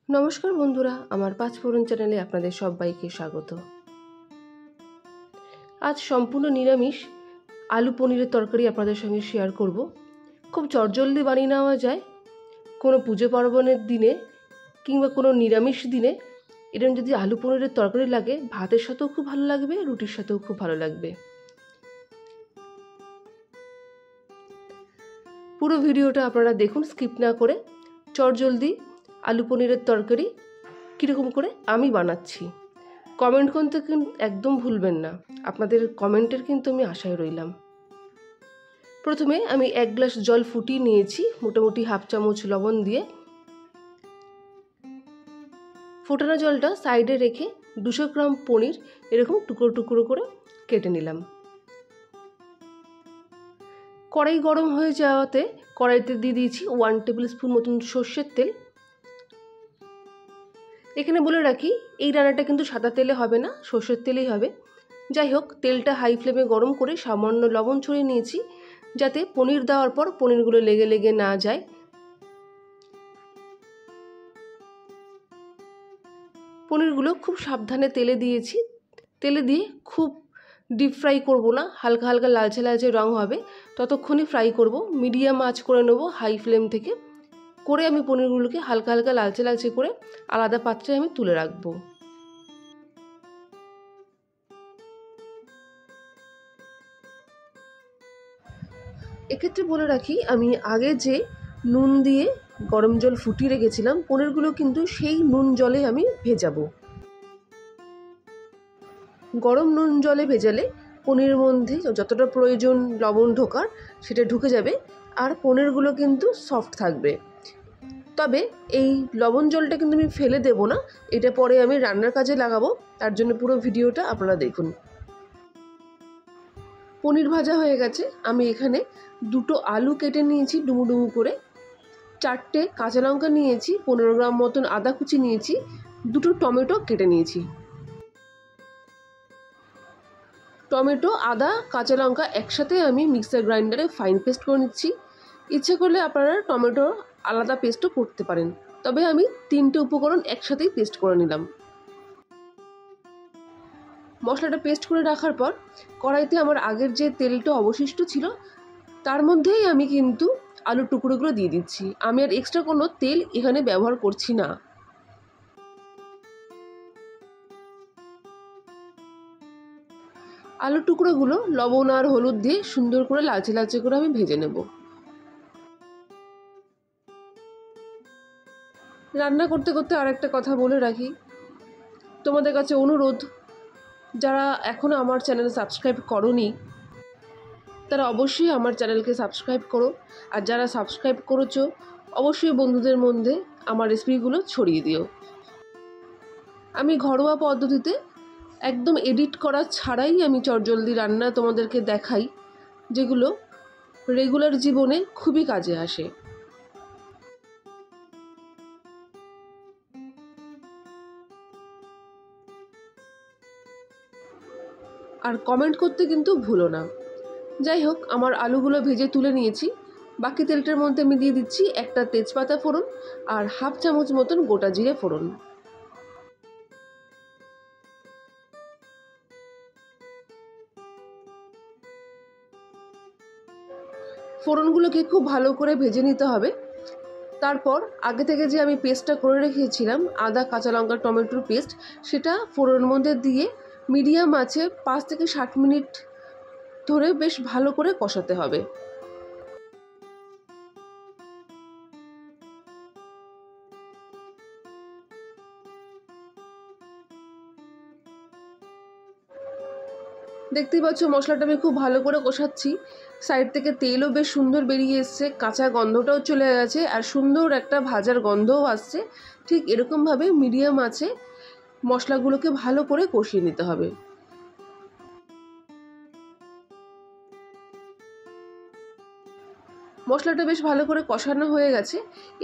নমস্কার বন্ধুরা, আমার পাঁচফোড়ন চ্যানেলে আপনাদের সবাইকে স্বাগত। আজ সম্পূর্ণ নিরামিষ আলু পনিরের তরকারি আপনাদের সঙ্গে শেয়ার করব। খুব চটজলদি বানিয়ে নেওয়া যায়। কোনো পুজো পার্বণের দিনে কিংবা কোনো নিরামিষ দিনে এরকম যদি আলু পনিরের তরকারি লাগে, ভাতের সাথেও খুব ভালো লাগবে, রুটির সাথেও খুব ভালো লাগবে। পুরো ভিডিওটা আপনারা দেখুন স্কিপ না করে। চটজলদি আলু পনিরের তরকারি কীরকম করে আমি বানাচ্ছি কমেন্ট করতে কিন্তু একদম ভুলবেন না। আপনাদের কমেন্টের কিন্তু আমি আশায় রইলাম। প্রথমে আমি 1 গ্লাস জল ফুটিয়ে নিয়েছি, মোটামুটি হাফ চামচ লবণ দিয়ে। ফোটানো জলটা সাইডে রেখে 200 গ্রাম পনির এরকম টুকরো টুকরো করে কেটে নিলাম। কড়াই গরম হয়ে যাওয়াতে কড়াইতে দিয়ে দিয়েছি 1 টেবিল স্পুন মতন সর্ষের তেল। এখানে বলে রাখি, এই রান্নাটা কিন্তু সাদা তেলে হবে না, সর্ষের তেলেই হবে। যাই হোক, তেলটা হাই ফ্লেমে গরম করে সামান্য লবণ ছড়িয়ে নিয়েছি, যাতে পনির দেওয়ার পর পনিরগুলো লেগে লেগে না যায়। পনিরগুলো খুব সাবধানে তেলে দিয়েছি। তেলে দিয়ে খুব ডিপ ফ্রাই করব না, হালকা হালকা লালচে লালচে রং হবে ততক্ষণই ফ্রাই করব। মিডিয়াম আঁচ করে নেব হাই ফ্লেম থেকে। করে আমি পনিরগুলোকে হালকা হালকা লালচে লালচে করে আলাদা পাত্রে আমি তুলে রাখবো। এক্ষেত্রে বলে রাখি, আমি আগে যে নুন দিয়ে গরম জল ফুটিয়ে রেখেছিলাম, পনিরগুলো কিন্তু সেই নুন জলে আমি ভেজাবো। গরম নুন জলে ভেজালে পনিরের মধ্যে যতটা প্রয়োজন লবণ ঢোকার সেটা ঢুকে যাবে, আর পনিরগুলো কিন্তু সফট থাকবে। তবে এই লবণ জলটা কিন্তু আমি ফেলে দেব না, এটা পরে আমি রান্নার কাজে লাগাবো। তার জন্য পুরো ভিডিওটা আপনারা দেখুন। পনির ভাজা হয়ে গেছে। আমি এখানে 2টো আলু কেটে নিয়েছি ডুমু ডুমু করে, 4টে কাঁচা লঙ্কা নিয়েছি, 15 গ্রাম মতন আদা কুচি নিয়েছি, 2টো টমেটো কেটে নিয়েছি। টমেটো, আদা, কাঁচা লঙ্কা একসাথে আমি মিক্সার গ্রাইন্ডারে ফাইন পেস্ট করে নিচ্ছি। ইচ্ছে করলে আপনারা টমেটো আলাদা পেস্টও করতে পারেন, তবে আমি 3টে উপকরণ একসাথেই পেস্ট করে নিলাম। মশলাটা পেস্ট করে রাখার পর কড়াইতে আমার আগের যে তেলটা অবশিষ্ট ছিল তার মধ্যেই আমি কিন্তু আলুর টুকরোগুলো দিয়ে দিচ্ছি। আমি আর এক্সট্রা কোনো তেল এখানে ব্যবহার করছি না। আলুর টুকরোগুলো লবণ আর হলুদ দিয়ে সুন্দর করে লালচে লালচে করে আমি ভেজে নেব। রান্না করতে করতে আর একটা কথা বলে রাখি, তোমাদের কাছে অনুরোধ, যারা এখনও আমার চ্যানেল সাবস্ক্রাইব করোনি তারা অবশ্যই আমার চ্যানেলকে সাবস্ক্রাইব করো, আর যারা সাবস্ক্রাইব করেছো অবশ্যই বন্ধুদের মধ্যে আমার রেসিপিগুলো ছড়িয়ে দিও। আমি ঘরোয়া পদ্ধতিতে একদম এডিট করা ছাড়াই আমি চটজলদি রান্না তোমাদেরকে দেখাই, যেগুলো রেগুলার জীবনে খুবই কাজে আসে। আর কমেন্ট করতে কিন্তু ভুলো না। যাই হোক, আমার আলুগুলো ভেজে তুলে নিয়েছি। বাকি তেলটার মধ্যে আমি দিয়ে দিচ্ছি একটা তেজপাতা ফোড়ন আর হাফ চামচ মতন গোটা জিরে ফোড়ন। ফোড়নগুলোকে খুব ভালো করে ভেজে নিতে হবে। তারপর আগে থেকে যে আমি পেস্টটা করে রেখেছিলাম আদা, কাঁচা লঙ্কা, টমেটোর পেস্ট, সেটা ফোড়নের মধ্যে দিয়ে মিডিয়াম আঁচে 5 থেকে 7 মিনিট ধরে বেশ ভালো করে কষাতে হবে। দেখতেই পাচ্ছ মশলাটা আমি খুব ভালো করে কষাচ্ছি। সাইড থেকে তেলও বেশ সুন্দর বেরিয়ে এসছে, কাঁচা গন্ধটাও চলে গেছে, আর সুন্দর একটা ভাজার গন্ধও আসছে। ঠিক এরকমভাবে মিডিয়াম আঁচে মশলাগুলোকে ভালো করে কষিয়ে নিতে হবে। মশলাটা বেশ ভালো করে কষানো হয়ে গেছে।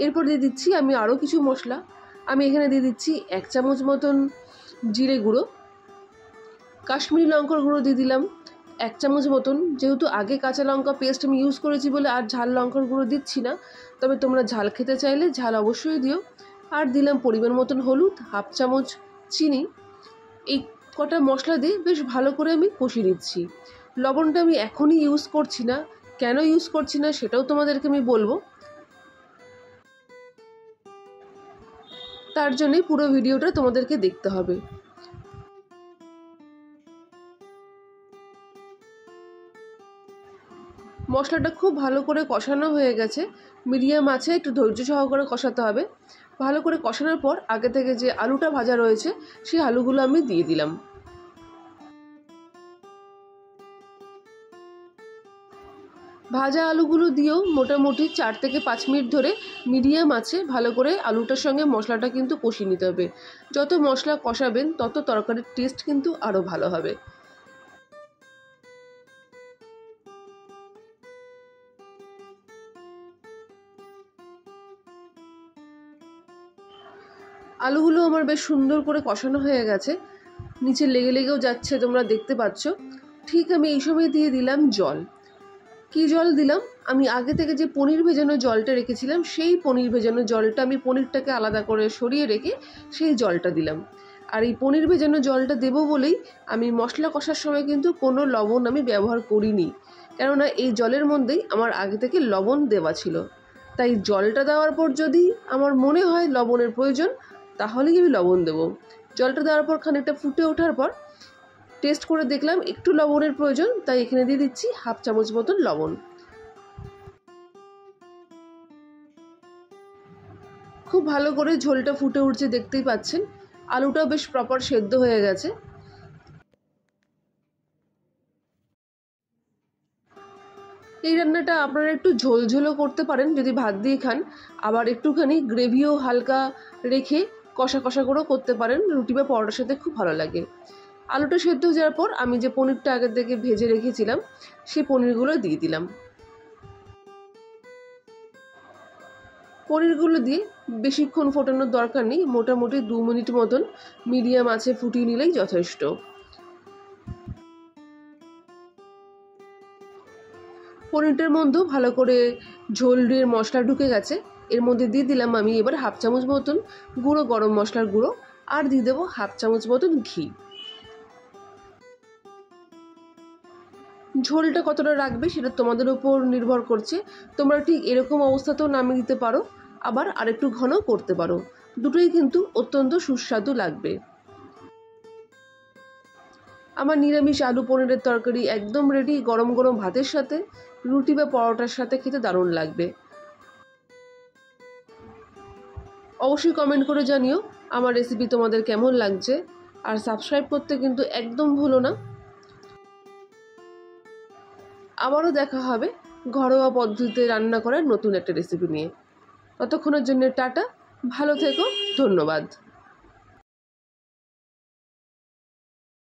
এরপর দিয়ে দিচ্ছি আমি আরও কিছু মশলা। আমি এখানে দিয়ে দিচ্ছি 1 চামচ মতন জিরে গুঁড়ো, কাশ্মীরি লঙ্কার গুঁড়ো দিয়ে দিলাম 1 চামচ মতন। যেহেতু আগে কাঁচা লঙ্কা পেস্ট আমি ইউজ করেছি বলে আর ঝাল লঙ্কার গুঁড়ো দিচ্ছি না, তবে তোমরা ঝাল খেতে চাইলে ঝাল অবশ্যই দিও। আর দিলাম পরিমাণ মতন হলুদ, হাফ চামচ চিনি। এই কটা মশলা দিয়ে বেশ ভালো করে আমি কষিয়ে নিচ্ছি। লবণটা আমি এখনই ইউজ করছি না, কেন ইউজ করছি না সেটাও তোমাদেরকে আমি বলবো। তার জন্যই পুরো ভিডিওটা তোমাদেরকে দেখতে হবে। মশলাটা খুব ভালো করে কষানো হয়ে গেছে। মিডিয়াম আছে, একটু ধৈর্য সহকারে কষাতে হবে। ভালো করে কষানোর পর আগে থেকে যে আলুটা ভাজা রয়েছে সেই আলুগুলো আমি দিয়ে দিলাম। ভাজা আলুগুলো দিয়েও মোটামুটি 4 থেকে 5 মিনিট ধরে মিডিয়াম আছে ভালো করে আলুটার সঙ্গে মশলাটা কিন্তু কষিয়ে নিতে হবে। যত মশলা কষাবেন তত তরকারির টেস্ট কিন্তু আরও ভালো হবে। আলুগুলো আমার বেশ সুন্দর করে কষানো হয়ে গেছে, নিচে লেগে লেগেও যাচ্ছে, তোমরা দেখতে পাচ্ছ। ঠিক আমি এই সময় দিয়ে দিলাম জল। কি জল দিলাম? আমি আগে থেকে যে পনির ভেজানো জলটা রেখেছিলাম সেই পনির ভেজানো জলটা আমি পনিরটাকে আলাদা করে সরিয়ে রেখে সেই জলটা দিলাম। আর এই পনির ভেজানো জলটা দেবো বলেই আমি মশলা কষার সময় কিন্তু কোনো লবণ আমি ব্যবহার করিনি, কেননা এই জলের মধ্যেই আমার আগে থেকে লবণ দেওয়া ছিল। তাই জলটা দেওয়ার পর যদি আমার মনে হয় লবণের প্রয়োজন তাহলেই আমি লবণ দেবো। জলটা দেওয়ার পর খানিকটা ফুটে ওঠার পর টেস্ট করে দেখলাম একটু লবণের প্রয়োজন, তাই এখানে দিয়ে দিচ্ছি হাফ চামচ মতন লবণ। খুব ভালো করে ঝোলটা ফুটে উঠছে, দেখতেই পাচ্ছেন। আলুটাও বেশ প্রপার সেদ্ধ হয়ে গেছে। এই রান্নাটা আপনারা একটু ঝোলঝোলও করতে পারেন যদি ভাত দিয়ে খান, আবার একটুখানি গ্রেভিও হালকা রেখে কষা কষা করেও করতে পারেন, রুটি বা পরোটার সাথে খুব ভালো লাগে। আলুটা সেদ্ধ হয়ে যাওয়ার পর আমি যে পনিরটা আগে থেকে ভেজে রেখেছিলাম সেই পনিরগুলো দিয়ে দিলাম। পনিরগুলো দিয়ে বেশিক্ষণ ফোটানোর দরকার নেই, মোটামুটি 2 মিনিট মতন মিডিয়াম আঁচে ফুটিয়ে নিলেই যথেষ্ট। পনিরটার মধ্যেও ভালো করে ঝোলের মশলা ঢুকে গেছে। এর মধ্যে দিয়ে দিলাম আমি এবার হাফ চামচ মতন গুঁড়ো গরম মশলার গুঁড়ো, আর দিয়ে দেবো হাফ চামচ মতন ঘি। ঝোলটা কতটা রাখবে সেটা তোমাদের উপর নির্ভর করছে। তোমরা ঠিক এরকম অবস্থাতেও নামিয়ে দিতে পারো, আবার আরেকটু ঘন করতে পারো, দুটোই কিন্তু অত্যন্ত সুস্বাদু লাগবে। আমার নিরামিষ আলু পনিরের তরকারি একদম রেডি। গরম গরম ভাতের সাথে, রুটি বা পরোটার সাথে খেতে দারুণ লাগবে। অবশ্যই কমেন্ট করে জানিও আমার রেসিপি তোমাদের কেমন লাগছে, আর সাবস্ক্রাইব করতে কিন্তু একদম ভুলো না। আবারও দেখা হবে ঘরোয়া পদ্ধতিতে রান্না করার নতুন একটা রেসিপি নিয়ে। ততক্ষণের জন্য টাটা, ভালো থেকো, ধন্যবাদ।